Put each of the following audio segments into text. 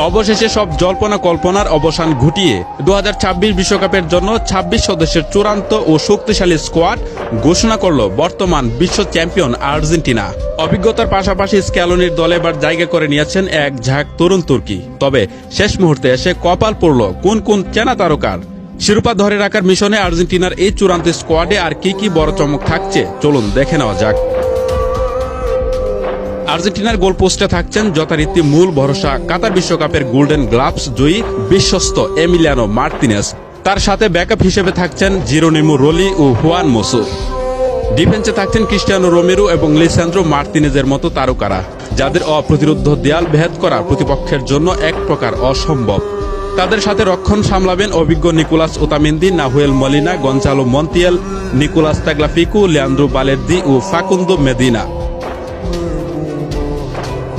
অবশেষে সব জল্পনা কল্পনার অবসান ঘটিয়ে 2026 বিশ্বকাপের জন্য 26 সদস্যের চূড়ান্ত ও শক্তিশালী স্কোয়াড ঘোষণা করল বর্তমান বিশ্ব চ্যাম্পিয়ন আর্জেন্টিনা। অভিজ্ঞতার পাশাপাশি স্ক্যালোনির দলে এবার জায়গা করে নিয়েছেন এক ঝাঁক তরুণ তুর্কি। তবে শেষ মুহূর্তে এসে কপাল পড়ল কোন কোন চেনা তারকার। শিরোপা ধরে রাখার মিশনে আর্জেন্টিনার এই চূড়ান্ত স্কোয়াডে আর কি বড় চমক থাকছে চলুন দেখে নেওয়া যাক। আর্জেন্টিনার গোলপোস্টে থাকছেন যথারীতি মূল ভরসা কাতার বিশ্বকাপের গোল্ডেন গ্লাভস জয়ী বিশ্বস্ত এমিলিয়ানো মার্তিনেজ। তার সাথে ব্যাকআপ হিসেবে থাকছেন জিরোনিমো রোলি ও হুয়ান মোসো। ডিফেন্সে থাকছেন ক্রিস্টিয়ানো রোমেরো এবং লিসান্দ্রো মার্তিনেজের মতো তারকারা, যাদের অপ্রতিরোধ্য দেয়াল ভেদ করা প্রতিপক্ষের জন্য এক প্রকার অসম্ভব। তাদের সাথে রক্ষণ সামলাবেন অভিজ্ঞ Nicolas Otamendi, Nahuel Molina, Gonzalo Montiel, Nicolas Tagliafico, Leandro Balerdi ও ফাকুন্দো মেদিনা।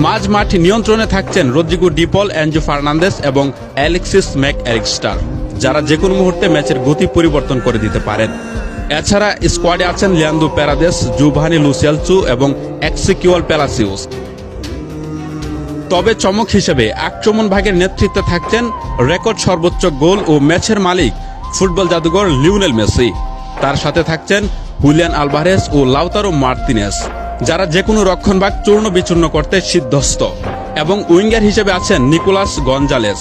মাঝ মাঠ নিয়ন্ত্রণে থাকছেন রদ্রিগো ডিপল, অ্যাঞ্জো ফার্নান্দেস এবং অ্যালেক্সিস ম্যাক অ্যালিস্টার, যারা যেকোনো মুহূর্তে ম্যাচের গতি পরিবর্তন করে দিতে পারেন। এছাড়া স্কোয়াডে আছেন লিয়ান্দ্রো প্যারাদেস, জুভানি লুসেলচু এবং এক্সিকিউল প্যালাসিওস। তবে চমক হিসেবে আক্রমণ ভাগের নেতৃত্বে থাকছেন রেকর্ড সর্বোচ্চ গোল ও ম্যাচের মালিক ফুটবল জাদুঘর লিওনেল মেসি। তার সাথে থাকছেন হুলিয়ান আলভারেজ ও লাউতারো মার্তিনেজ, যারা যেকোনো রক্ষণভাগ চূর্ণ বিচূর্ণ করতে সিদ্ধহস্ত। এবং উইঙ্গার হিসেবে আছেন নিকোলাস গঞ্জালেস।